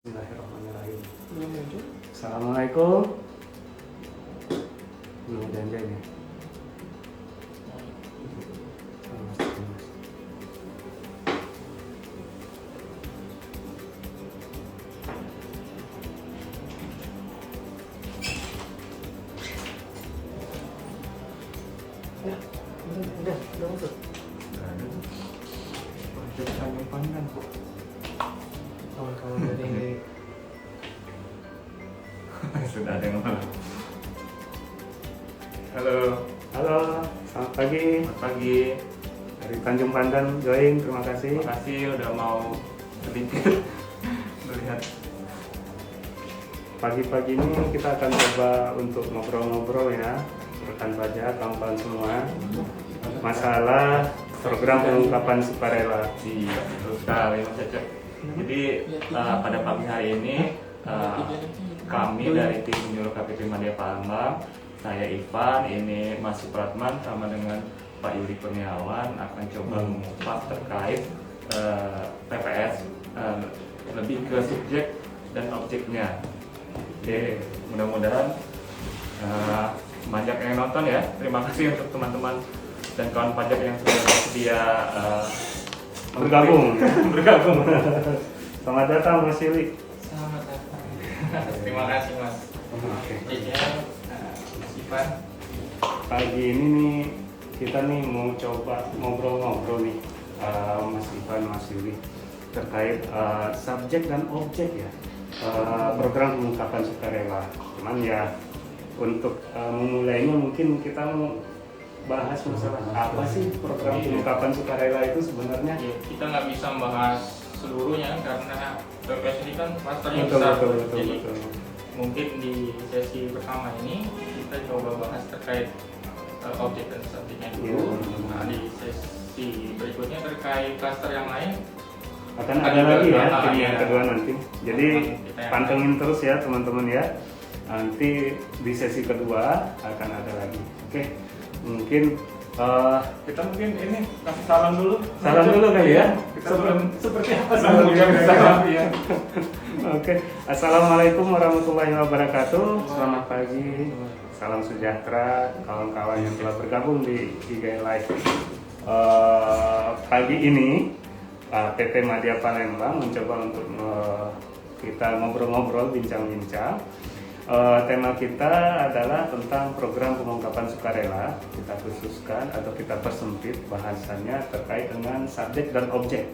Bismillahirrahmanirrahim. Assalamualaikum. Janjian ya. Udah masuk. Tanjung Pandan kok. Kawan-kawan dari sudah ada yang mana? Halo, selamat pagi. selamat pagi. Dari Tanjung Pandan join, terima kasih. Terima kasih udah mau sedikit melihat. Pagi-pagi ini kita akan coba untuk ngobrol-ngobrol ya, rekan pajak, kawan-kawan semua, masalah program pengungkapan sukarela. Iya, betul sekali Mas Cecep. Jadi pada pagi hari ini kami dari tim Nyuruh KPP Madya Palembang, saya Ivan, ini Mas Supratman sama dengan Pak Yuri Kurniawan akan coba mengupas terkait PPS lebih ke subjek dan objeknya. Oke, mudah-mudahan banyak yang nonton ya. Terima kasih untuk teman-teman dan kawan pajak yang sudah bersedia Bergabung. bergabung. Selamat datang Mas Yuli. Selamat datang. Terima kasih Mas. Oke. Mas Ivan. Pagi ini nih kita nih mau coba ngobrol-ngobrol nih Mas Ivan, Mas Yuli terkait subjek dan objek ya program pengungkapan sukarela. Cuman ya untuk memulainya mungkin kita mau bahas masalah apa sih program pengungkapan sukarela itu sebenarnya? Ya, kita nggak bisa membahas seluruhnya karena PPS ini kan klasternya Betul, besar. betul, betul, Jadi betul. mungkin di sesi pertama ini kita coba bahas terkait objek dan subjeknya dulu. Iya. Nah, di sesi berikutnya terkait klaster yang lain. Akan ada lagi ya Nah, tim iya. yang kedua nanti. Jadi pantengin terus ya teman-teman ya. Nanti di sesi kedua akan ada lagi. Oke, mungkin Kita mungkin ini kasih salam dulu. salam dulu kali ya. Kita seperti apa Salam salam salam. ya. Oke, assalamualaikum warahmatullahi wabarakatuh. Selamat pagi, salam sejahtera kawan-kawan yang telah bergabung di IG Live. Pagi ini PP Madya Palembang mencoba untuk kita ngobrol-ngobrol, bincang-bincang. Tema kita adalah tentang program pengungkapan sukarela. Kita khususkan atau kita persempit bahasannya terkait dengan subjek dan objek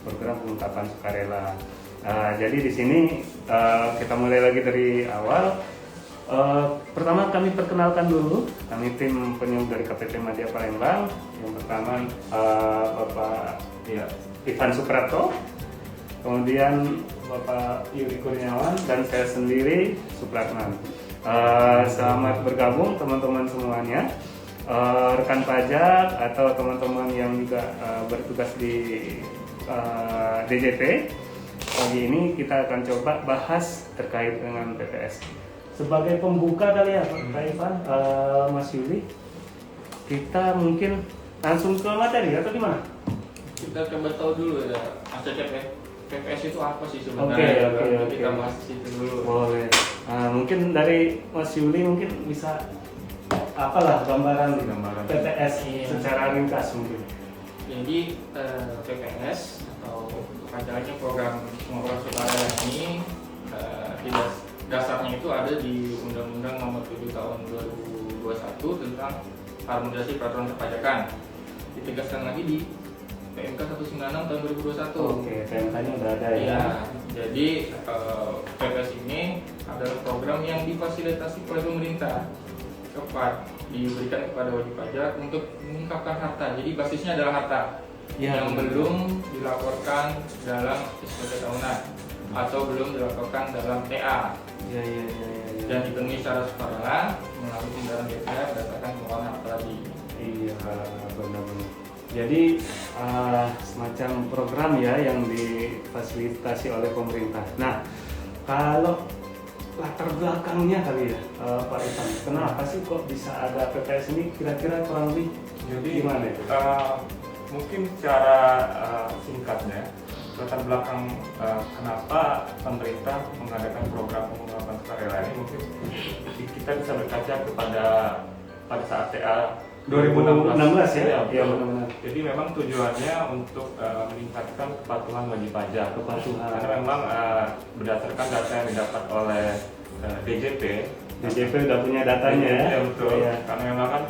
program pengungkapan sukarela. Jadi di sini kita mulai lagi dari awal. Pertama kami perkenalkan dulu, kami tim penyuluh dari KPP Madya Palembang. Yang pertama Bapak Ivan Suprapto, kemudian Bapak Yuri Kurniawan, dan saya sendiri Supratman. Selamat bergabung teman-teman semuanya, rekan pajak atau teman-teman yang juga bertugas di DJP. Pagi ini kita akan coba bahas terkait dengan PPS. Sebagai pembuka kali ya Pak Ivan, Mas Yuli, kita mungkin langsung ke materi atau gimana? Kita coba tahu dulu ya, Mas Cecep ya. PPS itu apa sih sebenarnya? Oke. Kita bahas itu dulu. Boleh. Mungkin dari Mas Yuli mungkin bisa apalah gambaran PPS secara ringkas mungkin. Jadi PPS atau kepanjangannya program pengungkapan sukarela ini tidak dasarnya itu ada di Undang-Undang Nomor 7 Tahun 2021 tentang harmonisasi peraturan perpajakan. Ditegaskan lagi di PMK 196 tahun 2021. Oke, PMK-nya udah ada ya. Iya, jadi PPS ini adalah program yang difasilitasi oleh pemerintah tepat diberikan kepada wajib pajak untuk mengungkapkan harta. Jadi basisnya adalah harta yang belum dilaporkan dalam SPT tahunan atau belum dilaporkan dalam TA. Iya. Dan dipenuhi secara sukarela melalui kendaraan DPR berdasarkan pengeluaran harta tadi. Iya, benar-benar. Jadi semacam program ya yang difasilitasi oleh pemerintah. Nah, kalau latar belakangnya kali ya Pak Ivan, kenapa sih kok bisa ada PPS ini? Kira-kira kurang lebih Jadi gimana itu? mungkin secara singkatnya latar belakang kenapa pemerintah mengadakan program pengungkapan sukarela ini, mungkin kita bisa berkaca kepada pada saat TA 2016 ya? Iya, benar-benar. Jadi memang tujuannya untuk meningkatkan kepatuhan wajib pajak. Kepatuhan. Karena memang berdasarkan data yang didapat oleh DJP. DJP udah punya datanya ya? Iya betul. Iya. Karena memang kan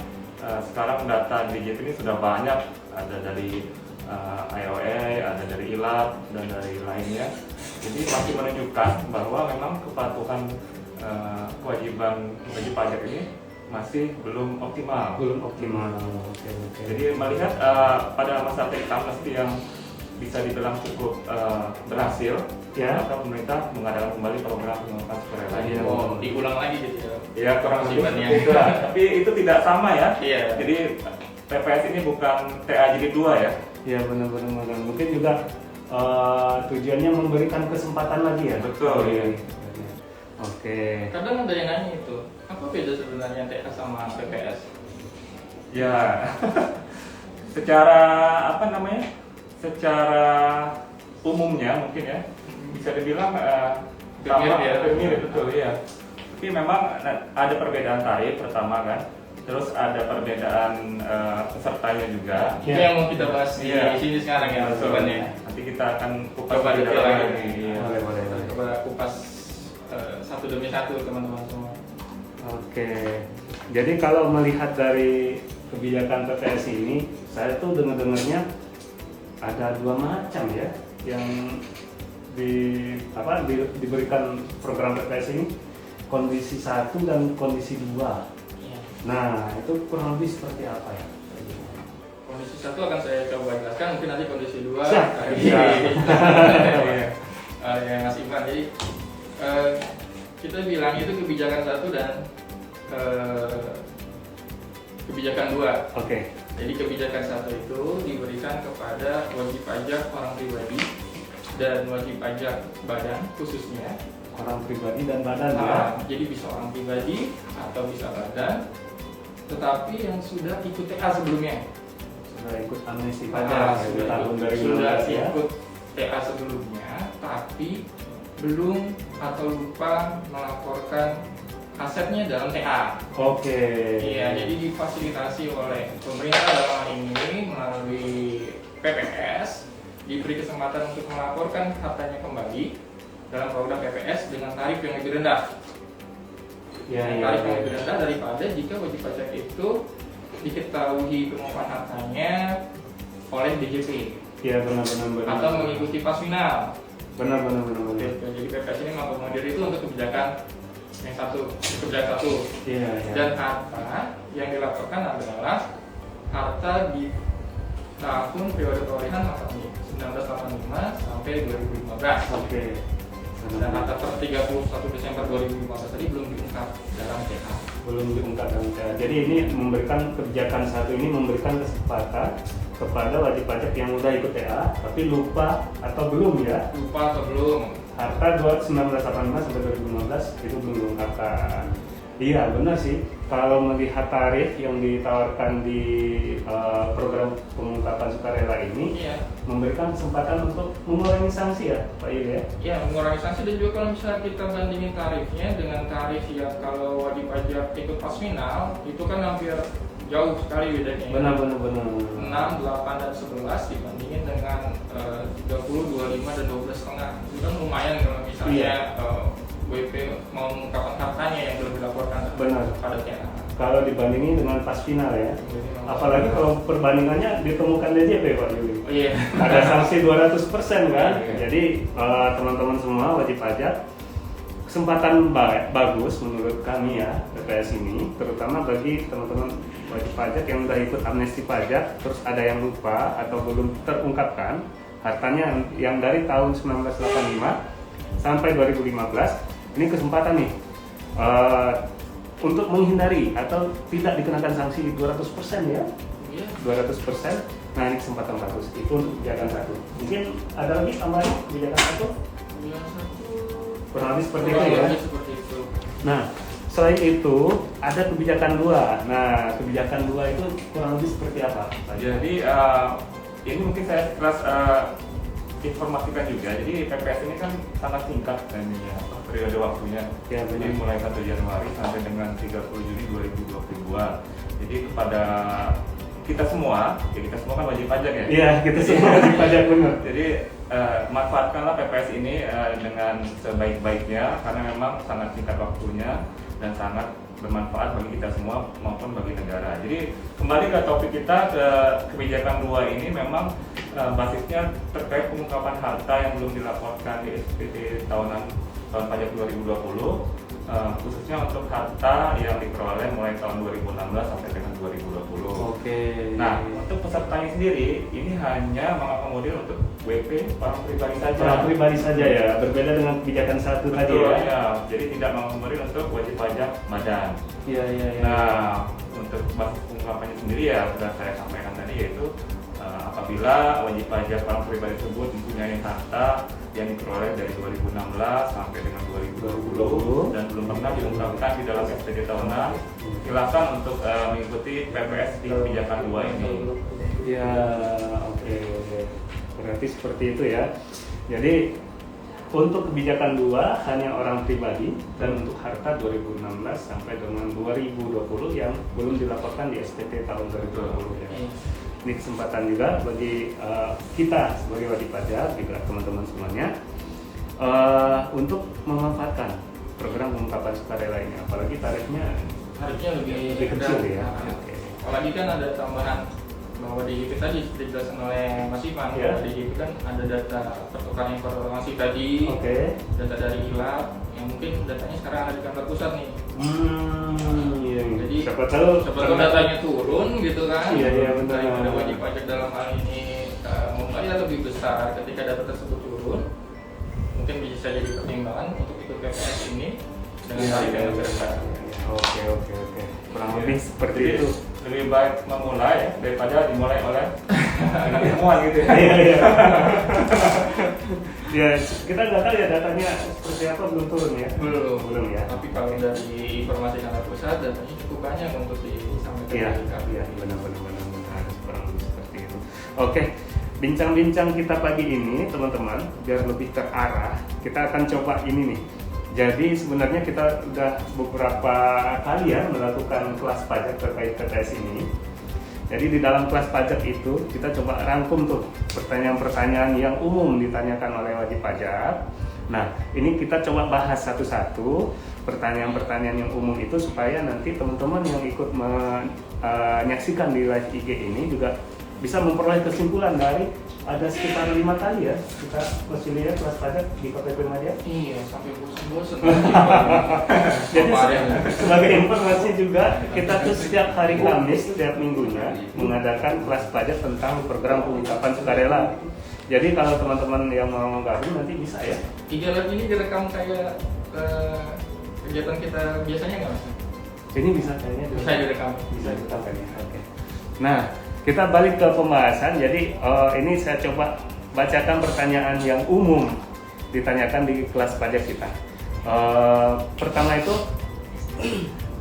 sekarang data DJP ini sudah banyak, ada dari IOA, ada dari ILAP dan dari lainnya. Jadi masih menunjukkan bahwa memang kepatuhan kewajiban wajib pajak ini masih belum optimal. Belum optimal. Oke. Jadi melihat pada masa tax amnesty yang bisa dibilang cukup berhasil, Ya. maka pemerintah mengadakan kembali program pengungkapan sukarela. Iya. Oh, diulang lagi gitu ya. Ya kurang lebih Kewajibannya. seperti itulah. Tapi itu tidak sama ya. Iya. Jadi PPS ini bukan TA jilid 2 ya. Ya benar-benar. Mungkin juga tujuannya memberikan kesempatan lagi ya. Betul, iya. Oke. Kadang ada yang nanya itu, apa beda sebenarnya TA sama PPS? Ya. Secara apa namanya? Secara umumnya mungkin ya bisa dibilang sama, mirip betul ya. Tapi memang ada perbedaan tarif pertama kan. Terus ada perbedaan pesertanya juga. Itu yang mau kita bahas di Iya. sini sekarang ya, Betul. Sobat ya. Nanti kita akan kupas Coba lebih detail dalam lagi. lagi. Iya. Boleh. Coba kupas satu demi satu teman-teman semua. Oke. Jadi kalau melihat dari kebijakan PPS ini, saya tuh dengar-dengarnya ada dua macam ya yang diberikan program PPS ini, kondisi 1 dan kondisi 2. Iya. Nah, itu kurang lebih seperti apa ya? Kondisi 1 akan saya coba jelaskan, mungkin nanti kondisi 2 Siap. yang Mas Ivan. Jadi kita bilang itu kebijakan 1 dan kebijakan 2. Oke. Jadi kebijakan 1 itu diberikan kepada wajib pajak orang pribadi dan wajib pajak badan khususnya. Orang pribadi dan badan ya. Nah, jadi bisa orang pribadi atau bisa badan, tetapi yang sudah ikut TA sebelumnya. Sudah ikut amnesti Nah, pajak di tahun 2016 ya. ikut TA sebelumnya, tapi belum atau lupa melaporkan asetnya dalam TA. Oke. Iya, jadi difasilitasi oleh pemerintah dalam hal ini melalui PPS, diberi kesempatan untuk melaporkan hartanya kembali dalam program PPS dengan tarif yang lebih rendah. Tarif yang lebih rendah daripada jika wajib pajak itu diketahui pengumuman hartanya oleh DJP Iya benar. atau mengikuti pas final. Benar. Gitu. Jadi PPS ini mengakomodir itu untuk kebijakan yang kebijakan 1. Iya. Dan harta yang dilaporkan adalah harta di tahun periode perolehan masa 1985 sampai 2015. Oke. Dan harta per 31 Desember 2015 tadi belum diungkap dalam TA. Belum diungkap dalam TA. Jadi ini memberikan kebijakan 1 ini memberikan kesempatan kepada wajib pajak yang udah ikut TA tapi lupa atau belum ya. Lupa atau belum? Harta 1985 sampai 2015 itu belum diungkapkan. Iya benar sih. Kalau melihat tarif yang ditawarkan di program pengungkapan sukarela ini, Iya. memberikan kesempatan untuk mengurangi sanksi ya, Pak Yul ya. Ya, mengurangi sanksi. Dan juga kalau misalnya kita bandingin tarifnya dengan tarif yang kalau wajib pajak ikut pas final, itu kan hampir jauh sekali bedanya. Benar. 6, 8, dan 11 dibandingin dengan 30, 25, dan 12,5. Itu kan lumayan kalau misalnya WP mau mengungkapkan hartanya yang belum dilaporkan Benar. pada TA. Kalau dibandingin dengan pas final ya. Apalagi kalau perbandingannya ditemukan DJP Pak Yuli. Oh iya. Ada sanksi 200% kan. Iya. Jadi teman-teman semua wajib pajak, kesempatan bagus menurut kami ya PPS ini, terutama bagi teman-teman wajib pajak yang udah ikut amnesti pajak terus ada yang lupa atau belum terungkapkan hartanya yang dari tahun 1985 sampai 2015. Ini kesempatan nih untuk menghindari atau tidak dikenakan sanksi 200% ya. Iya. 200%. Nah, ini kesempatan bagus. Itu untuk kebijakan 1. Mungkin ada lagi tambahan kebijakan 1? Yang satu Kurang lebih seperti itu kurang ya. lebih seperti itu. Nah, selain itu ada kebijakan 2. Nah, kebijakan 2 itu kurang lebih seperti apa? Pak? Jadi ini mungkin saya kelas informasikan juga, jadi PPS ini kan sangat singkat ini ya, periode waktunya. Ya, Jadi benar. mulai 1 Januari sampai dengan 30 Juni 2022. Jadi kepada kita semua, ya kita semua kan wajib pajak ya. Iya, kita semua wajib pajak, benar. Jadi manfaatkanlah PPS ini dengan sebaik-baiknya karena memang sangat singkat waktunya dan sangat bermanfaat bagi kita semua maupun bagi negara. Jadi kembali ke topik kita, ke kebijakan 2 ini memang basisnya terkait pengungkapan harta yang belum dilaporkan di SPT tahun pajak 2020, khususnya untuk harta yang diperoleh mulai tahun 2016 sampai dengan 2020. Oke. Nah, untuk pesertanya sendiri ini hanya mengakomodir untuk WP orang pribadi saja. Orang pribadi saja ya, berbeda dengan kebijakan 1 tadi Betul, ya. ya. Jadi tidak mengakomodir untuk wajib pajak badan. Iya, iya, iya. Nah, untuk basis pengungkapannya sendiri ya sudah saya sampaikan tadi, yaitu apabila wajib pajak orang pribadi tersebut mempunyai harta yang diperoleh dari 2016 sampai dengan 2020 dan belum pernah diungkapkan di dalam SPT tahunan, silakan untuk mengikuti PPS di kebijakan 2 ini. Ya, oke. Berarti seperti itu ya. Jadi untuk kebijakan 2 hanya orang pribadi dan untuk harta 2016 sampai dengan 2020 yang belum dilaporkan di SPT tahun 2020 ya. Ini kesempatan juga bagi kita sebagai wajib pajak, juga teman-teman semuanya, untuk memanfaatkan program pengungkapan sukarela ini, apalagi tarifnya Harusnya lebih kecil rendah. ya. Nah, Oke. apalagi kan ada tambahan bahwa di DJP tadi dijelaskan oleh Mas Ivan, Ya. bahwa di DJP kan ada data pertukaran informasi tadi, Oke. data dari ILAP yang mungkin datanya sekarang ada di kantor pusat nih. Iya. Jadi siapa tahu datanya turun gitu kan. Iya, iya, benar. Daripada wajib pajak dalam hal ini membayar lebih besar ketika data tersebut turun, mungkin bisa jadi pertimbangan untuk ikut PPS ini dengan Iya, tarif iya, yang iya. lebih rendah. Oke. Kurang lebih seperti Jadi, itu. lebih baik memulai daripada dimulai oleh semua gitu ya. Iya. Ya, kita nggak tahu ya datanya seperti apa, belum turun ya. Belum ya. Tapi kalau dari informasi kantor pusat datanya cukup banyak untuk disampaikan. Iya, ke kami. iya, benar kurang lebih seperti itu. Oke, bincang-bincang kita pagi ini teman-teman, biar lebih terarah, kita akan coba ini nih. Jadi sebenarnya kita udah beberapa kali ya melakukan kelas pajak terkait PPS ini. Jadi di dalam kelas pajak itu kita coba rangkum tuh pertanyaan-pertanyaan yang umum ditanyakan oleh wajib pajak. Nah, ini kita coba bahas satu-satu pertanyaan-pertanyaan yang umum itu supaya nanti teman-teman yang ikut menyaksikan di live IG ini juga bisa memperoleh kesimpulan dari ada sekitar 5 kali ya kita masih lihat kelas pajak di KPP Madya. Iya, sampai bosan-bosan. Jadi Kemarin. sebagai informasi juga kita tuh setiap hari Kamis setiap minggunya mengadakan kelas pajak tentang program pengungkapan sukarela. Jadi kalau teman-teman yang mau gabung nanti bisa ya. 3 live ini direkam kayak kegiatan kita biasanya nggak Mas? Ini bisa kayaknya Bisa direkam. bisa kita kan ya. Oke. Nah, kita balik ke pembahasan. Jadi ini saya coba bacakan pertanyaan yang umum ditanyakan di kelas pajak kita. Pertama itu,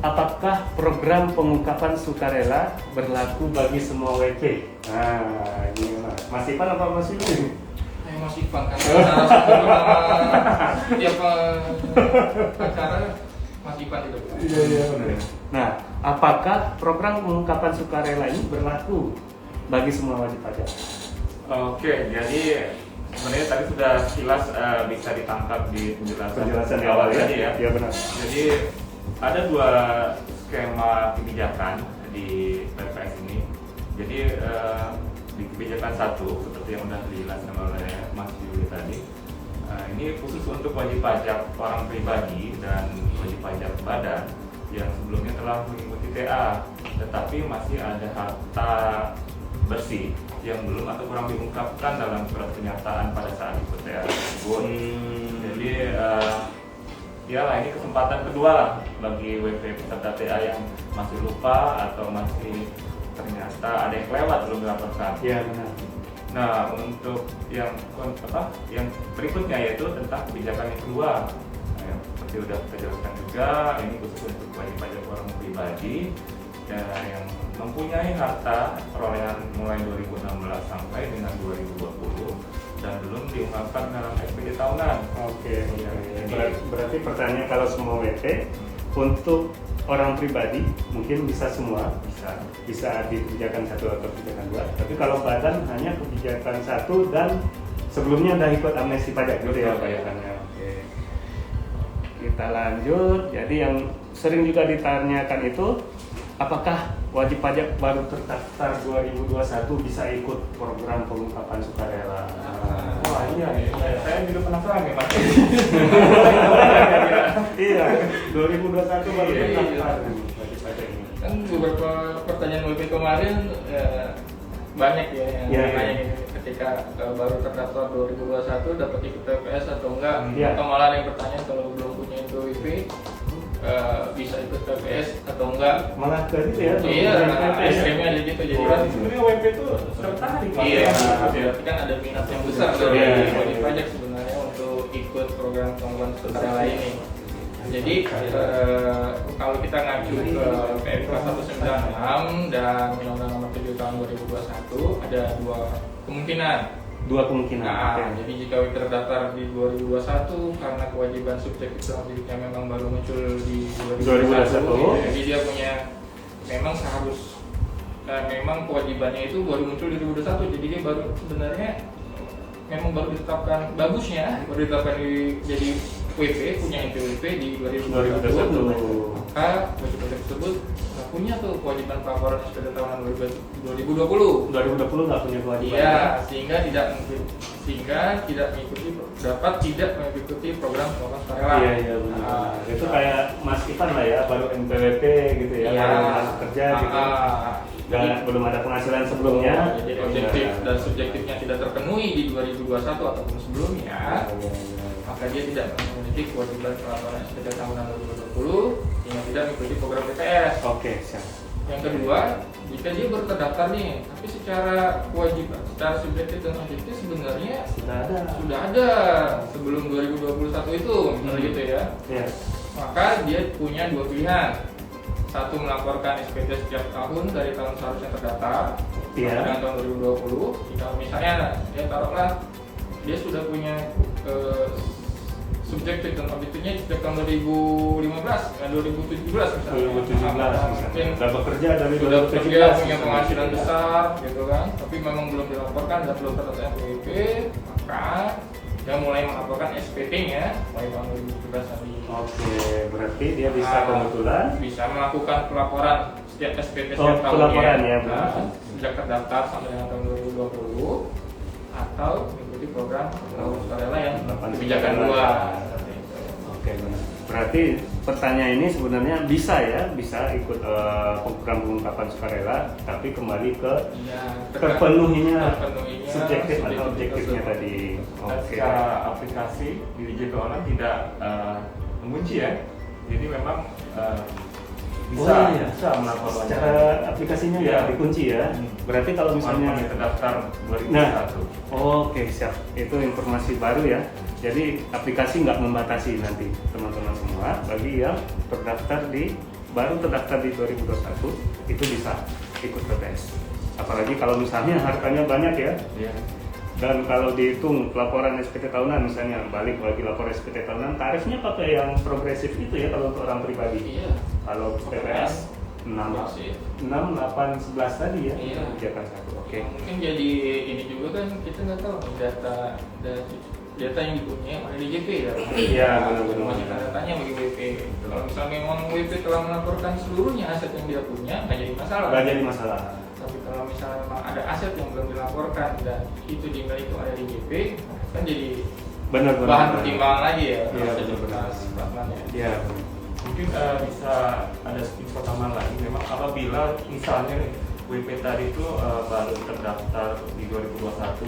apakah program pengungkapan sukarela berlaku bagi semua WP? Nah, ini Mas Ivan apa Mas Ivan? Mas Ivan kan tiap acara Mas Ivan itu. Iya benar. Nah, apakah program pengungkapan sukarela ini berlaku bagi semua wajib pajak? Oke, jadi sebenarnya tadi sudah sekilas bisa ditangkap di penjelasan di awal tadi ya. Iya benar. Jadi ada 2 skema kebijakan di PPS ini. Jadi di kebijakan 1 seperti yang sudah dijelaskan oleh Mas Yuli tadi, ini khusus untuk wajib pajak orang pribadi dan wajib pajak badan yang sebelumnya telah mengikuti TA, tetapi masih ada harta bersih yang belum atau kurang diungkapkan dalam surat pernyataan pada saat ikut TA tersebut. Jadi ya lah, ini kesempatan kedua lah bagi WP peserta TA yang masih lupa atau masih ternyata ada yang kelewat belum dilaporkan. Iya benar. Nah, untuk yang berikutnya yaitu tentang kebijakan yang kedua. Nah, yang seperti sudah kita jelaskan juga, ini khusus untuk wajib pajak orang pribadi yang mempunyai harta perolehan mulai 2016 sampai dengan 2020 dan belum diungkapkan dalam SPT tahunan. Oke. Iya. Berarti pertanyaan kalau semua WP untuk orang pribadi mungkin bisa semua, bisa di kebijakan 1 atau kebijakan 2. Tapi kalau badan hanya kebijakan 1 dan sebelumnya udah ikut amnesti pajak gitu ya bayarannya. Oke. Kita lanjut. Jadi yang sering juga ditanyakan itu, apakah wajib pajak baru terdaftar 2021 bisa ikut program pengungkapan sukarela? Wah iya, saya juga penasaran nih Mas. Iya, 2021 baru Iya. terdaftar wajib pajak ini. Kan beberapa pertanyaan WP kemarin banyak ya yang Iya, nanya iya. ini, ketika baru terdaftar 2021 dapat ikut TPS atau enggak, Iya. atau malah ada yang bertanya kalau belum punya itu WP bisa ikut TPS atau enggak. Malah ke itu ya? Iya, WP ya? ekstrimnya ada gitu jadi Berarti sebenarnya WP itu tertarik Mas. iya, Ya. berarti kan ada minat yang besar dari Iya. wajib pajak sebenarnya untuk ikut program pengembangan sukarela ini. Jadi kalau kita ngacu ke PMK 196 dan Undang-Undang Nomor 7 Tahun 2021 ada 2 kemungkinan. Dua kemungkinan. Nah, Oke. jadi jika terdaftar di 2021 karena kewajiban subjektif selanjutnya memang baru muncul di 2021, 2021. jadi dia punya memang memang kewajibannya itu baru muncul di 2021, jadi dia baru sebenarnya memang baru ditetapkan bagusnya baru ditetapkan jadi WP, punya NPWP di 2021. Maka wajib pajak tersebut nggak punya tuh kewajiban pelaporan SPT tahunan 2020. 2020 nggak punya kewajiban. Iya, sehingga tidak mengikuti program pengembangan sukarela. Iya benar. Itu kayak Mas Ivan lah ya, baru NPWP gitu ya, Iya. baru masuk kerja gitu. Belum ada penghasilan sebelumnya. Jadi objektif dan subjektifnya tidak terpenuhi di 2021 ataupun sebelumnya, maka dia tidak memiliki kewajiban pelaporan SPT tahunan 2020 hingga tidak mengikuti program PPS. Oke, siap. Yang kedua, jika dia baru terdaftar nih, tapi secara kewajiban, secara subjektif dan objektif sebenarnya sudah ada sebelum 2021 itu, misalnya gitu ya. Iya. Maka dia punya 2 pilihan. Satu, melaporkan SPT setiap tahun dari tahun seharusnya terdaftar Iya. dengan tahun 2020. Jika misalnya ya taruhlah dia sudah punya subjektif dan objektifnya sejak tahun 2015, 2017 misalnya. 2017 Mungkin misalnya. Udah bekerja dari sudah 2017. bekerja punya penghasilan besar gitu kan, tapi memang belum dilaporkan dan belum terdaftar NPWP, maka dia mulai melaporkan SPT-nya mulai tahun 2017 tadi. Oke, berarti dia bisa kebetulan Bisa melakukan pelaporan setiap SPT Oh, setiap tahunnya. pelaporan ya, Bu. Sejak terdaftar sampai dengan tahun 2020 atau mengikuti program pengembangan sukarela yang kebijakan 2. Oke, benar. Berarti pertanyaan ini sebenarnya bisa ikut program pengungkapan sukarela, tapi kembali ke Iya, terpenuhinya terpenuhinya subjektif atau subjektif objektifnya tersebut. tadi. Dan Oke. secara aplikasi di digital online tidak mengunci ya. Jadi memang bisa melaporkan. Secara aplikasinya Iya. nggak dikunci ya. Berarti kalau misalnya Walaupun terdaftar 2021. Oke, siap. Itu informasi baru ya. Jadi aplikasi nggak membatasi nanti teman-teman semua. Bagi yang baru terdaftar di 2021 itu bisa ikut TPS. Apalagi kalau misalnya hartanya banyak ya. Iya. Dan kalau dihitung laporan SPT tahunan misalnya balik lagi lapor SPT tahunan, tarifnya pakai yang progresif itu ya kalau untuk orang pribadi. Iya. Kalau TPS 6, Masih. 6, 8, 11 tadi ya. Iya. Kebijakan 1. Oke. Mungkin jadi ini juga kan kita nggak tahu nih data yang dipunyai oleh DJP ya. Iya, benar-benar. Masih datanya bagi WP. Kalau misalnya memang WP telah melaporkan seluruhnya aset yang dia punya, nggak jadi masalah. Nggak jadi masalah. Tapi kalau misalnya memang ada aset yang belum dilaporkan dan itu dimiliki oleh DJP, kan jadi Benar-benar. bahan pertimbangan lagi ya. Iya, Jadi benar-benar. Batmannya. Iya. Mungkin bisa ada info tambahan lagi. Memang apabila misalnya nih WP tadi itu baru terdaftar di 2021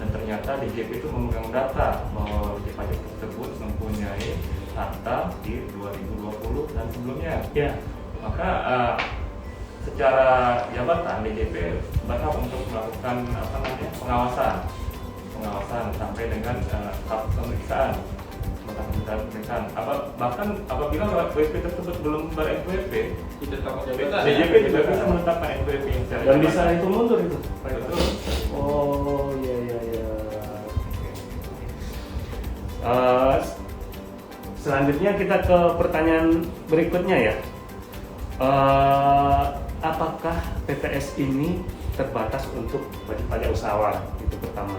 dan ternyata DJP itu memegang data bahwa wajib pajak tersebut mempunyai harta di 2020 dan sebelumnya. Ya. Maka secara jabatan DJP berhak untuk melakukan pengawasan sampai dengan tahap pemeriksaan. Bahkan apabila WP tersebut belum ber-NPWP, Tidak tahu jabatan. DJP juga bisa menetapkan NPWP secara Dan jabatan. bisa itu mundur itu. Betul. Oh iya. Eh, Selanjutnya kita ke pertanyaan berikutnya ya. Apakah PPS ini terbatas untuk wajib pajak usahawan? Itu pertama.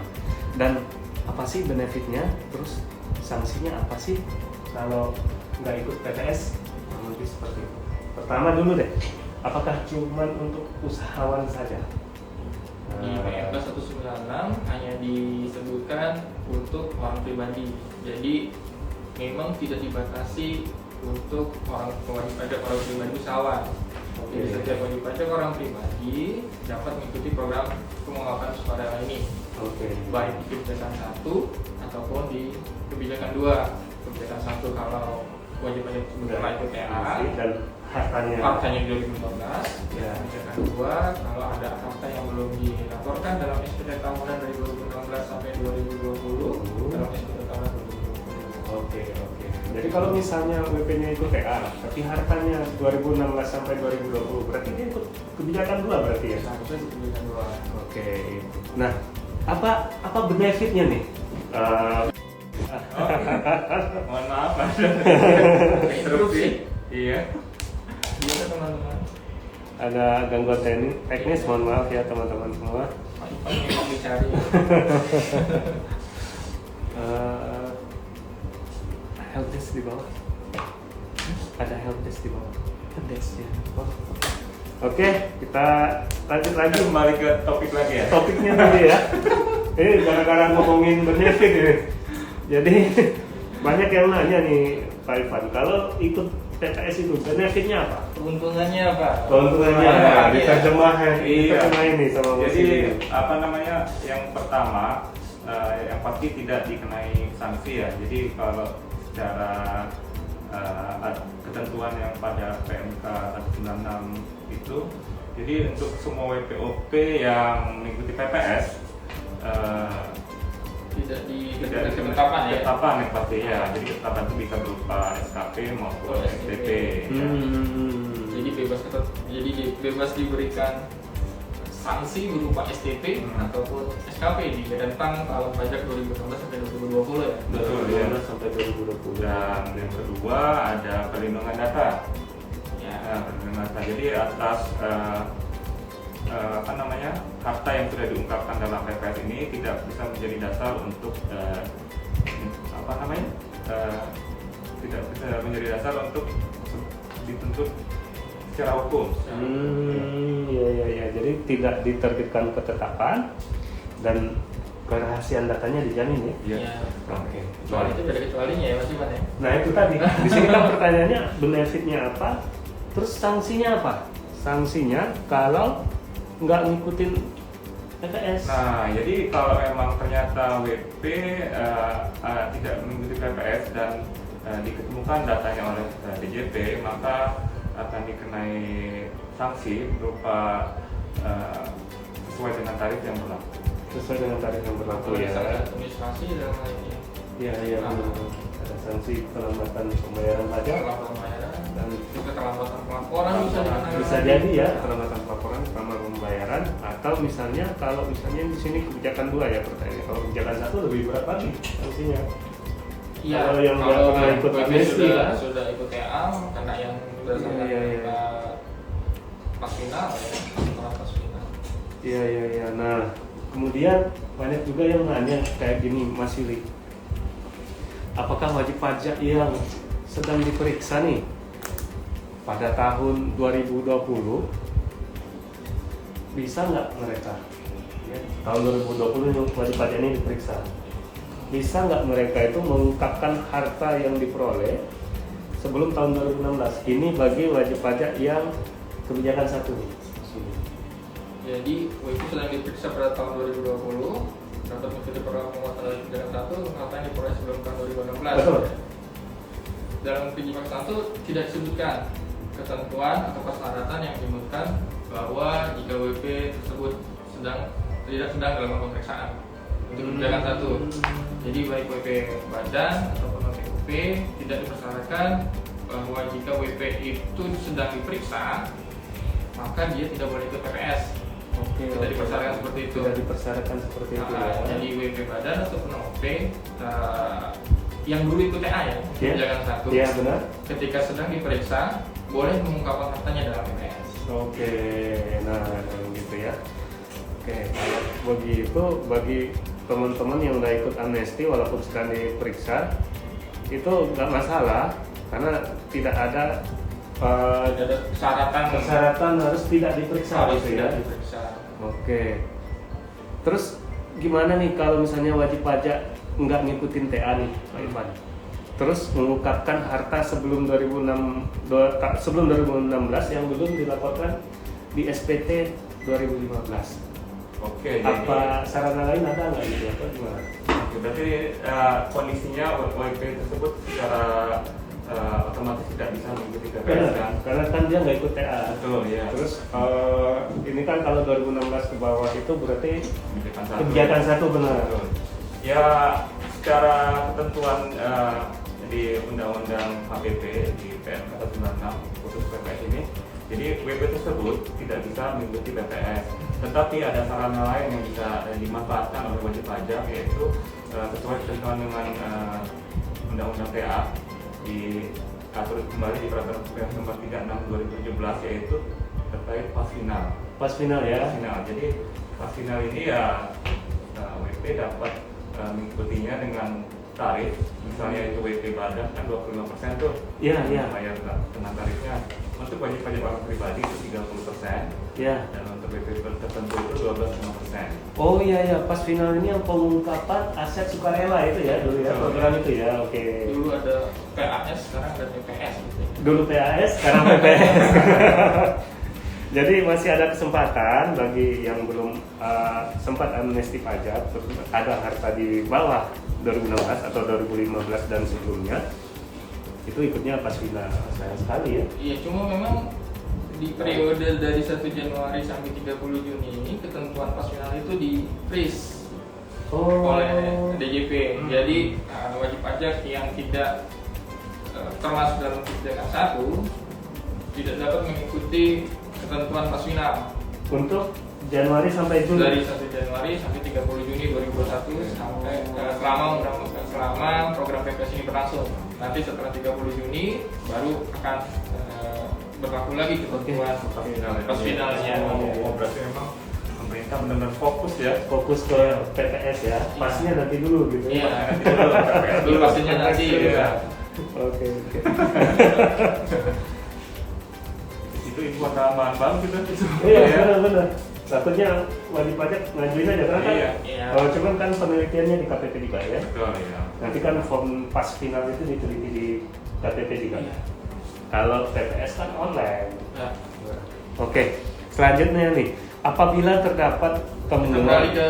Dan apa sih benefitnya? Terus sanksinya apa sih kalau nggak ikut PPS? Mungkin seperti itu. Pertama dulu deh, apakah cuma untuk usahawan saja? Di PMK 196 hanya disebutkan untuk orang pribadi. Jadi memang tidak dibatasi untuk orang wajib pajak orang pribadi usahawan. Jadi setiap wajib pajak orang pribadi dapat mengikuti program pengungkapan sukarela ini. Baik di kebijakan 1 ataupun di kebijakan 2. Kebijakan 1 kalau wajib pajak sebelumnya itu TA dan hartanya di 2015. Ya. Kebijakan 2 kalau ada harta yang belum dilaporkan dalam SPT tahunan dari 2016 sampai 2020 dalam SPT tahunan 2020. Oke. Jadi kalau misalnya WP-nya ikut TA, tapi hartanya 2016 sampai 2020, berarti dia ikut kebijakan 2 berarti ya? Seharusnya di kebijakan 2. Oke. Nah, apa benefitnya nih? Mohon maaf ada interupsi. Iya. Biasa teman-teman. Ada gangguan teknis, mohon maaf ya teman-teman semua. Yang dicari. Helpdesk di bawah. Ada helpdesk di bawah. Helpdesk ya. Oke, kita lanjut lagi. Kembali ke topik lagi ya. Topiknya tadi ya. Ini gara-gara ngomongin benefit ini. Jadi banyak yang nanya nih Pak Ivan, kalau ikut PPS itu benefitnya apa? Keuntungannya apa? Keuntungannya apa? Diterjemahin, Iya. ini sama Mas Jadi Yudi. apa namanya? Yang pertama, yang pasti tidak dikenai sanksi ya. Jadi kalau secara ketentuan yang pada PMK 196 itu, jadi untuk semua WPOP yang mengikuti PPS tidak ketetapan ya. Ketetapan yang pasti ya. Jadi ketetapan itu bisa berupa SKP maupun STP. Ya. Jadi bebas diberikan sanksi berupa STP ataupun SKP di Badan Pang tahun pajak 2016 sampai 2020 ya. Betul ya. Sampai 2020. Dan yang kedua ada perlindungan data. Ya. Perlindungan data. Jadi atas harta yang sudah diungkapkan dalam PPS ini tidak bisa menjadi dasar untuk tidak bisa menjadi dasar untuk dituntut secara hukum. Iya. Jadi tidak diterbitkan ketetapan dan kerahasiaan datanya dijamin ya. Iya. Ya. Oke. Soal itu ada kecualinya ya Mas Ivan ya. Nah itu tadi. Di sini kan pertanyaannya benefitnya apa? Terus sanksinya apa? Sanksinya kalau nggak ngikutin PPS. Nah, jadi kalau emang ternyata WP tidak mengikuti PPS dan diketemukan datanya oleh DJP, maka akan dikenai sanksi berupa sesuai dengan tarif yang berlaku. Sesuai dengan tarif yang berlaku ya. Sanksi administrasi dalam hal ini. Iya benar. Ada sanksi pelambatan pembayaran pajak Kelambatan pembayaran dan keterlambatan pelaporan bisa jadi ya kelambatan pelaporan selama pembayaran, atau misalnya kalau misalnya di sini kebijakan 2 ya pertanyaannya. Kalau kebijakan 1 lebih berat lagi sanksinya. Iya, Kalau yang nggak pernah ikut WP amnesti kan? sudah ikut TA karena yang berdasarkan Iya. pas final ya, setelah pas final. Iya. Nah, kemudian banyak juga yang nanya kayak gini, Mas Yuli. Apakah wajib pajak yang sedang diperiksa nih pada tahun 2020 bisa nggak mereka? Ya, tahun 2020 yang wajib pajak ini diperiksa. Bisa nggak mereka itu mengungkapkan harta yang diperoleh sebelum tahun 2016? Ini bagi wajib pajak yang kebijakan 1 nih. Jadi WP sedang diperiksa pada tahun 2020 dapat mengikuti program penguatan dari kebijakan 1 harta yang diperoleh sebelum tahun 2016. Betul. Dalam kebijakan 1 tidak disebutkan ketentuan atau persyaratan yang menyebutkan bahwa jika WP tersebut tidak sedang dalam pemeriksaan untuk kebijakan 1. Jadi baik WP badan ataupun WP tidak dipersyaratkan bahwa jika WP itu sedang diperiksa maka dia tidak boleh ikut PPS. Tidak dipersyaratkan seperti itu. Tidak dipersyaratkan seperti itu. Jadi WP badan ataupun OP yang dulu ikut TA ya, Iya. tunjangan 1. Iya benar. Ketika sedang diperiksa, boleh mengungkapkan hartanya dalam PPS. Oke, nah gitu ya. Oke, kalau begitu bagi teman-teman yang udah ikut amnesti walaupun sedang diperiksa itu nggak masalah karena tidak ada Tidak ada persyaratan harus tidak diperiksa harus gitu tidak ya. diperiksa. Oke. Terus gimana nih kalau misalnya wajib pajak nggak ngikutin TA nih, Pak Ivan? Terus mengungkapkan harta sebelum 2016 yang belum dilaporkan di SPT 2015. Oke, Apa sarana lain ada nggak gitu atau gimana? jadi berarti kondisinya WP tersebut secara otomatis tidak bisa mengikuti PPS kan? Karena kan dia nggak ikut TA. Betul ya. Terus ini kan kalau 2016 ke bawah itu berarti Kebijakan kebijakan 1 benar. Betul. Ya, secara ketentuan di Undang-Undang HPP di PMK 96 khusus PPS ini, jadi WP tersebut tidak bisa mengikuti PPS. Tetapi ada sarana lain yang bisa dimanfaatkan oleh wajib pajak, yaitu sesuai ketentuan dengan Undang-Undang TA diatur kembali di Peraturan PPS Nomor 36 2017, yaitu terkait pas final. Pas final ya. Pas final. Jadi pas final ini ya WP dapat mengikutinya dengan tarif, misalnya itu WP badan kan 25% tuh. Iya, iya. Bayar dengan tarifnya. Untuk wajib pajak orang pribadi itu 30%, Ya. dan untuk WP tertentu itu 12,5%. Oh iya ya, pas final ini yang pengungkapan aset sukarela itu ya dulu ya, Betul. program itu ya. Oke. Dulu ada PAS, sekarang ada PPS gitu. Dulu PAS, sekarang PPS. Jadi masih ada kesempatan bagi yang belum sempat amnesti pajak, terus ada harta di bawah 2016 atau 2015 dan sebelumnya, itu ikutnya pas final. Sayang sekali ya. Iya, cuma memang di periode dari 1 Januari sampai 30 Juni ini ketentuan pas final itu di freeze oleh DJP. Jadi wajib pajak yang tidak termasuk dalam kebijakan 1 tidak dapat mengikuti ketentuan pas final Untuk Januari sampai Juni. dari 1 Januari sampai 30 Juni 2021 sampai selama program PPS ini berlangsung. Nanti setelah 30 Juni baru akan berlaku lagi ketentuan pas finalnya. Oh, berarti memang pemerintah benar-benar fokus ya. Fokus ke PPS ya. Pastinya nanti dulu gitu. Iya, nanti dulu pastinya nanti. Iya. Oke. Itu info tambahan banget gitu. Iya, benar. Takutnya wajib pajak ngajuin aja karena kan. Iya. Cuman kan penelitiannya di KPP juga ya. Betul ya. Nanti kan form pas final itu diteliti di KPP juga. Iya. Kalau PPS kan online. Nah, Oke. Selanjutnya nih, apabila terdapat kembali temuan. ke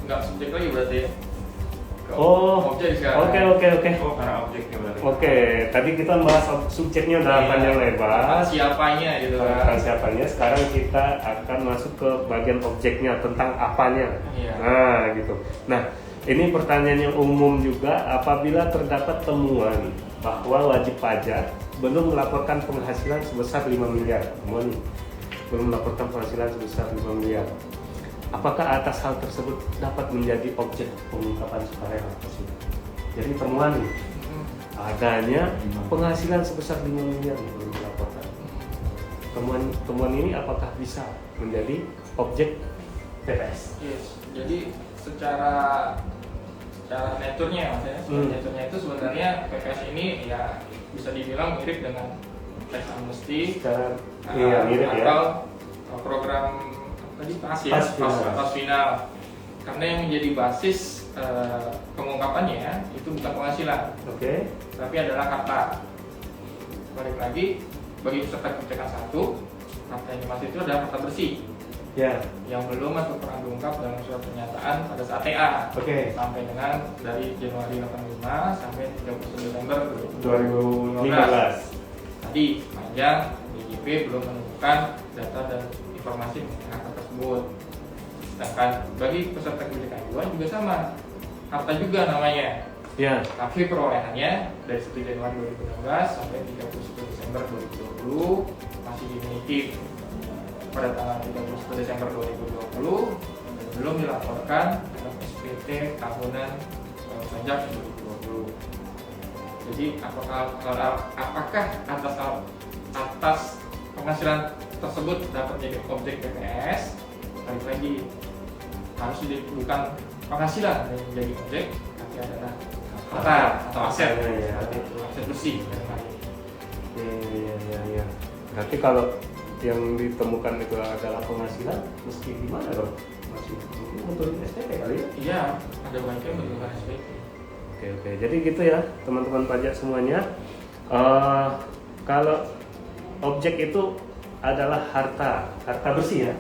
nggak subjek lagi berarti ya. Ke Oh, objek sekarang. oke. Oh, karena objeknya berarti. Oke, tadi kita bahas subjeknya udah Iya. panjang lebar. Siapanya gitu Tentang kan. siapanya, sekarang kita akan masuk ke bagian objeknya, tentang apanya. Iya. Nah, gitu. Nah, ini pertanyaan yang umum juga, apabila terdapat temuan bahwa wajib pajak belum melaporkan penghasilan sebesar 5 miliar. Temuan nih, belum melaporkan penghasilan sebesar 5 miliar. Apakah atas hal tersebut dapat menjadi objek pengungkapan sukarela? Jadi temuan nih, adanya penghasilan sebesar 5 miliar yang belum dilaporkan. Temuan ini apakah bisa menjadi objek PPS? Yes. Jadi secara naturnya mas ya, naturnya itu sebenarnya PPS ini ya bisa dibilang mirip dengan tax amnesty Secara iya mirip ya. atau program tadi pas ya, pas final. Karena yang menjadi basis pengungkapannya itu bukan penghasilan, Oke. tapi adalah harta. Balik lagi bagi peserta kebijakan 1, harta yang dimaksud itu adalah harta bersih Ya. yang belum atau pernah diungkap dalam surat pernyataan pada saat TA Oke. sampai dengan dari Januari 85 sampai 31 Desember 2015. Tadi panjang DJP belum menemukan data dan informasi mengenai harta tersebut. Sedangkan bagi peserta kebijakan 2 juga sama, harta juga namanya, Ya. tapi perolehannya dari 1 Januari 2016 sampai 31 Desember 2020 masih dimiliki pada tanggal 31 Desember 2020 dan belum dilaporkan dalam SPT tahunan pajak 2020. Jadi apakah atas penghasilan tersebut dapat jadi objek PPS? Balik lagi harus bukan penghasilan yang menjadi objek, tapi adalah harta atau aset, aset bersih. Iya. Berarti kalau yang ditemukan itu adalah penghasilan, mesti gimana dong? Masih untuk SPP kali ya? Iya, ada baiknya menggunakan SPP. Oke. Jadi gitu ya teman-teman pajak semuanya. Kalau objek itu adalah harta bersih ya.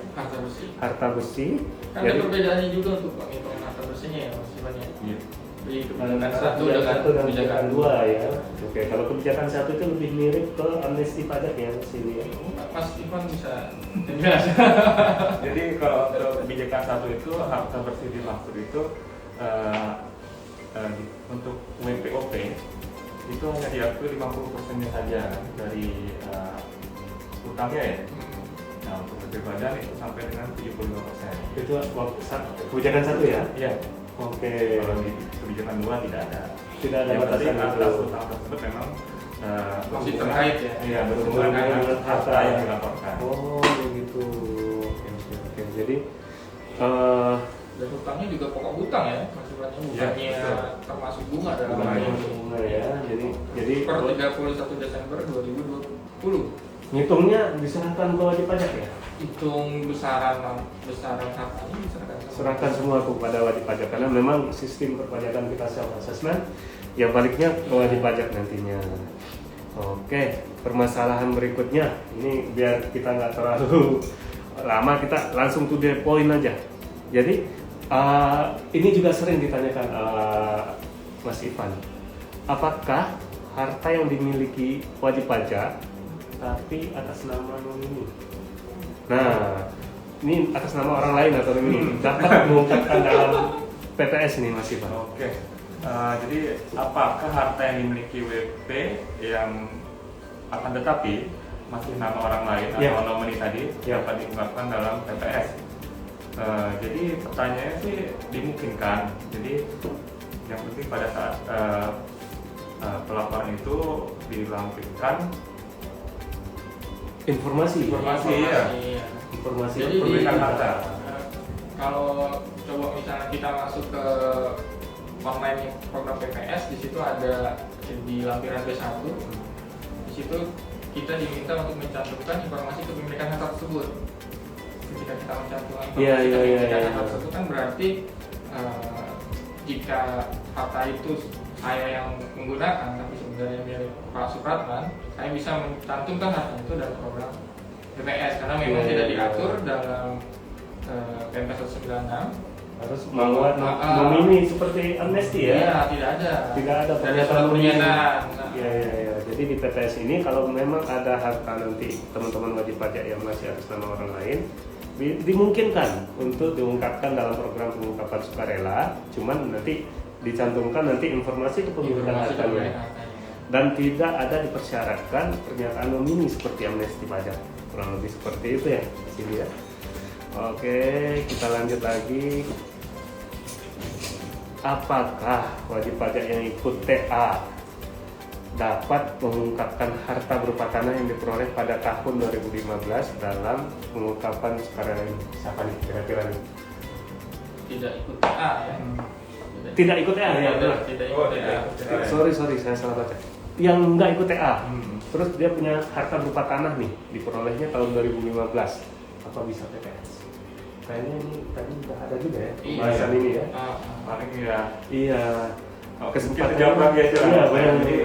Harta bersih. Kan ada perbedaannya juga untuk penghitungan harta bersihnya ya sifatnya. Iya. Di kebijakan satu dengan kebijakan dua ya. Oke, kalau kebijakan satu itu lebih mirip ke amnesti pajak ya sini ya. Mas Ivan bisa jelas. Jadi kalau untuk kebijakan satu itu harta bersih dimaksud itu untuk WPOP itu hanya diakui 50%-nya saja dari utangnya ya. Nah untuk wajib badan itu sampai dengan 75%. Itu kebijakan satu ya? Iya. Oke. Kalau di kebijakan dua tidak ada. Tidak ada Yang batasan penting itu. atas utang tersebut memang Masih terkait ya? Iya, berhubungan berhubungan dengan dengan harta harta yang dilaporkan. Oh begitu. Oke. Jadi Dan utangnya juga pokok utang ya, maksudnya bukannya betul. termasuk bunga dalam Bunga, hal iya. ini. bunga ya. Jadi Per 31 Desember 2020 ngitungnya diserahkan ke wajib pajak ya? hitung besaran hartanya diserahkan Serahkan semua kepada wajib pajak karena memang sistem perpajakan kita self assessment ya baliknya ke wajib pajak nantinya. Oke, permasalahan berikutnya ini biar kita nggak terlalu lama, kita langsung to the point aja. Jadi ini juga sering ditanyakan Mas Ivan, apakah harta yang dimiliki wajib pajak tapi atas nama nomini? Nah, ini atas nama orang lain atau nomini dapat mengungkapkan dalam PPS ini Mas Ivan? Oke. Jadi apakah harta yang dimiliki WP yang akan tetapi masih nama orang lain Ya. atau nomini tadi dapat diungkapkan dalam PPS? Jadi pertanyaannya sih dimungkinkan. Jadi yang penting pada saat pelaporan itu dilampirkan Informasi. iya. Informasi Jadi pemilikan harta. Kalau coba misalnya kita masuk ke online program PPS, di situ ada di lampiran B1, di situ kita diminta untuk mencantumkan informasi kepemilikan harta tersebut. Ketika kita mencantumkan informasi kepemilikan harta tersebut kan berarti jika harta itu saya yang menggunakan tapi sebenarnya milik Pak Supratman, saya bisa mencantumkan harta itu dalam program PPS karena memang tidak diatur dalam PMK 196 harus membuat nomini seperti amnesti ya? Iya, tidak ada. Tidak ada pernyataan pernyataan. Iya. Jadi di PPS ini kalau memang ada harta nanti teman-teman wajib pajak yang masih atas nama orang lain, dimungkinkan untuk diungkapkan dalam program pengungkapan sukarela, cuman nanti dicantumkan nanti informasi kepemilikan hartanya dan tidak ada dipersyaratkan pernyataan nomini seperti amnesti pajak, kurang lebih seperti itu ya di sini ya. Oke, kita lanjut lagi. Apakah wajib pajak yang ikut TA dapat mengungkapkan harta berupa tanah yang diperoleh pada tahun 2015 dalam pengungkapan sukarela ini? Siapa nih kira-kira nih? Tidak ikut TA ya. Tidak ikut TA ya? Benar. Tidak Oh, ikut tidak TA. ikut. Sorry, saya salah baca. Yang nggak ikut TA, terus dia punya harta berupa tanah nih, diperolehnya tahun 2015. Apa bisa PPS? Kayaknya ini tadi udah ada juga ya pembahasan ini ya. Paling ya. Iya. Oke, kita jawab lagi aja lah. Iya, benar. Jadi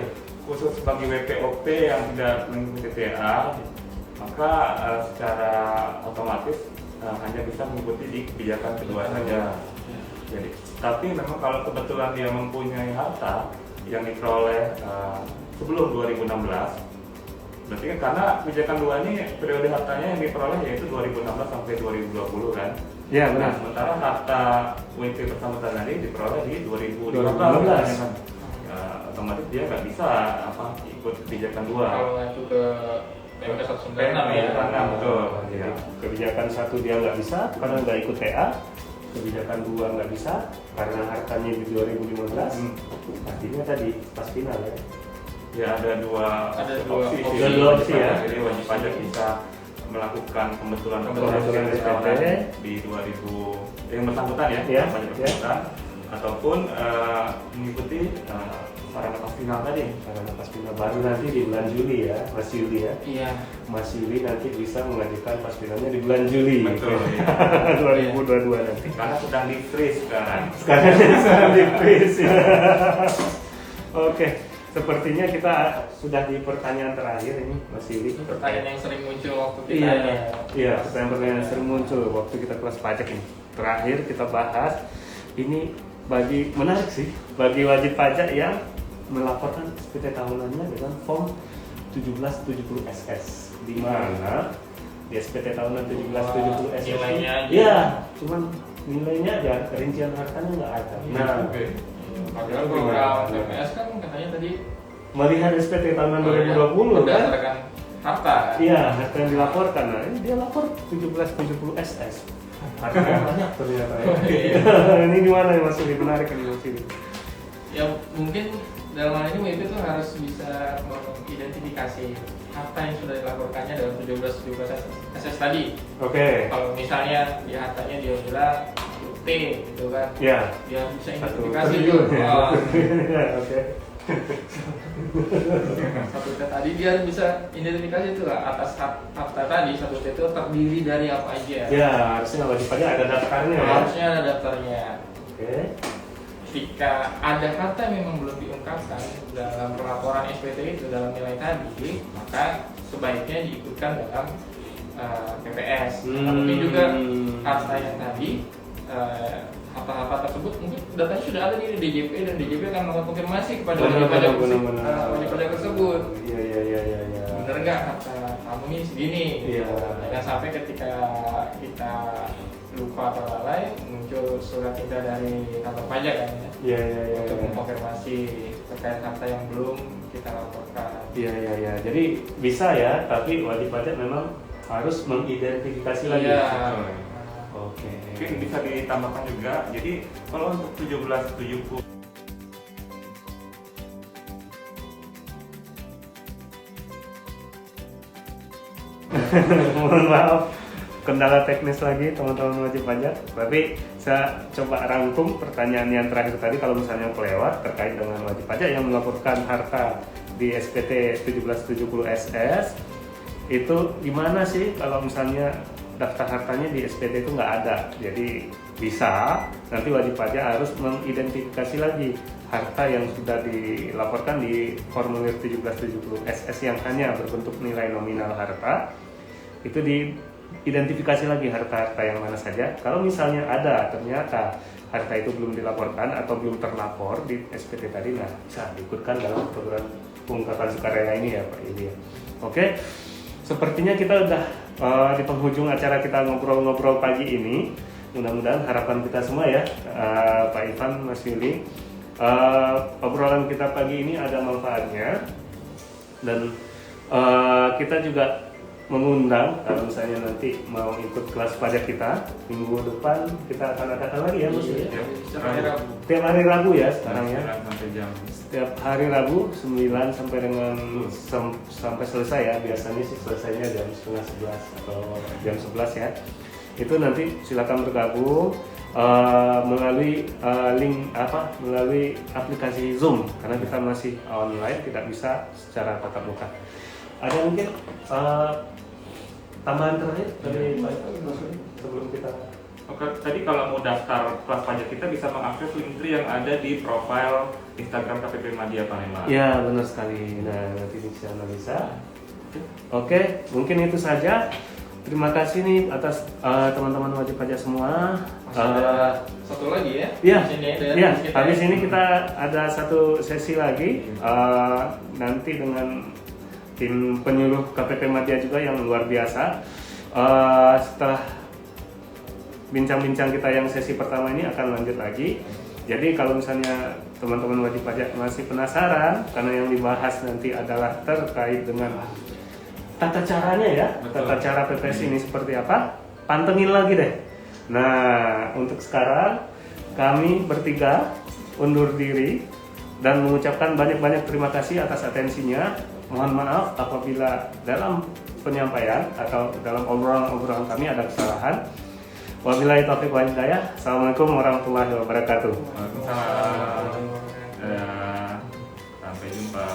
khusus bagi WPOP yang tidak mengikuti TA, maka secara otomatis hanya bisa mengikuti di kebijakan kedua saja. Jadi, tapi memang kalau kebetulan dia mempunyai harta yang diperoleh sebelum 2016, berarti kan karena kebijakan dua ini periode hartanya yang diperoleh yaitu 2016 sampai 2020 kan? Iya benar. Nah, sementara harta WP bersangkutan tadi diperoleh di 2015. 2015. Kan? Ya, otomatis dia nggak bisa ikut kebijakan dua. Kalau itu ke PMK 196 ya. Betul. Jadi kebijakan satu dia nggak bisa karena nggak ikut TA. Kebijakan dua nggak bisa karena hartanya di 2015. Artinya tadi pas final ya. Ya ada dua opsi. Ada dua opsi ya. Jadi wajib pajak bisa melakukan pembetulan SPT di 2000 yang bersangkutan ya, Iya, pajak iya. bersangkutan, ataupun mengikuti sarana pas final tadi. Sarana pas final baru nanti di bulan Juli ya, Mas Yuli ya. Iya. Mas Yuli nanti bisa mengajukan pas finalnya di bulan Juli. Betul. Ya. 2022 nanti. Karena sedang di freeze sekarang. Sekarang di freeze ya. Oke, sepertinya kita sudah di pertanyaan terakhir ini Mas Yuli. Pertanyaan yang sering muncul waktu kita Iya, pertanyaan yang sering muncul waktu kita kelas pajak ini. Terakhir kita bahas ini menarik sih bagi wajib pajak yang melaporkan SPT tahunannya dengan form 1770 SS, di mana di SPT tahunan 1770 SS nilainya aja. iya, cuman nilainya aja, rincian hartanya nggak ada. Nah, Padahal program TPS kan katanya tadi melihat SPT tahunan 2020 kan, berdasarkan harta. iya, harta yang dilaporkan. Nah, ini dia lapor 1770 SS. Harganya banyak ternyata ya. Ini gimana ya Mas Yuli? Menarik ini Mas Yuli. Ya mungkin dalam hal ini WIP itu harus bisa mengidentifikasi harta yang sudah dilaporkannya dalam 17 SS tadi. Oke. Kalau misalnya di hartanya dia bilang T gitu kan, Ya. dia bisa Satu identifikasi triliun tuh. ya. Oh, Oke. satu T tadi dia harus bisa identifikasi itu lah atas harta tadi satu T itu terdiri dari apa aja. Ya, harusnya wajib pajak ada daftarnya ya. Harusnya ada daftarnya. Oke. Jika ada harta yang memang belum diungkapkan dalam pelaporan SPT itu dalam nilai tadi, maka sebaiknya diikutkan dalam TPS. Tapi juga harta yang tadi, harta-harta tersebut mungkin datanya sudah ada di DJP dan DJP akan melakukan konfirmasi kepada wajib pajak tersebut. Iya. Bener nggak harta kamu ini segini? Iya. Jangan sampai ketika kita lupa atau lalai muncul surat tinta dari kantor pajak kan ya. Iya. Untuk mengkonfirmasi terkait harta yang belum kita laporkan. Iya. Jadi bisa ya, tapi wajib pajak memang harus mengidentifikasi lagi. Iya. Oke. Mungkin bisa ditambahkan juga. Jadi kalau untuk 1770 Mohon maaf, kendala teknis lagi teman-teman wajib pajak. Tapi saya coba rangkum pertanyaan yang terakhir tadi. Kalau misalnya kelewat terkait dengan wajib pajak yang melaporkan harta di SPT 1770 SS, itu gimana sih kalau misalnya daftar hartanya di SPT itu nggak ada? Jadi bisa, nanti wajib pajak harus mengidentifikasi lagi harta yang sudah dilaporkan di formulir 1770 SS yang hanya berbentuk nilai nominal harta. Itu diidentifikasi lagi harta-harta yang mana saja. Kalau misalnya ada ternyata harta itu belum dilaporkan atau belum terlapor di SPT tadi, nah bisa diikutkan dalam program pengungkapan sukarela ini ya Pak Ili. Oke, sepertinya kita udah di penghujung acara kita ngobrol-ngobrol pagi ini. Mudah-mudahan harapan kita semua ya, Pak Ivan, Mas Yuli, obrolan kita pagi ini ada manfaatnya. Dan kita juga mengundang kalau misalnya nanti mau ikut kelas pajak kita minggu depan, kita akan adakan lagi ya Mas Yuli. Tiap hari Rabu ya sekarang ya. Setiap hari Rabu 9 sampai dengan sampai selesai ya. Biasanya sih selesainya jam setengah 11 atau jam 11 ya. Itu nanti silakan bergabung melalui link melalui aplikasi Zoom karena kita masih online, tidak bisa secara tatap muka. Ada mungkin tambahan terakhir dari Pak Ivan sebelum kita. Oke, tadi kalau mau daftar kelas pajak kita bisa mengakses link tree yang ada di profil Instagram KPP Madya Palembang. Ya benar sekali. Nah nanti di sana bisa. Oke, mungkin itu saja. Terima kasih nih atas teman-teman wajib pajak semua. Ada satu lagi ya? Iya. Ya, Habis ini kita ada satu sesi lagi nanti dengan tim penyuluh KPP Madya juga yang luar biasa. Setelah bincang-bincang kita yang sesi pertama ini akan lanjut lagi. Jadi kalau misalnya teman-teman wajib pajak masih penasaran karena yang dibahas nanti adalah terkait dengan tata caranya ya, tata cara PPS ini seperti apa, pantengin lagi deh. Nah untuk sekarang kami bertiga undur diri dan mengucapkan banyak-banyak terima kasih atas atensinya. Mohon maaf apabila dalam penyampaian atau dalam obrolan kami ada kesalahan. Wabillahi taufiq wal hidayah. Assalamualaikum warahmatullahi wabarakatuh. Waalaikumsalam. Sampai jumpa.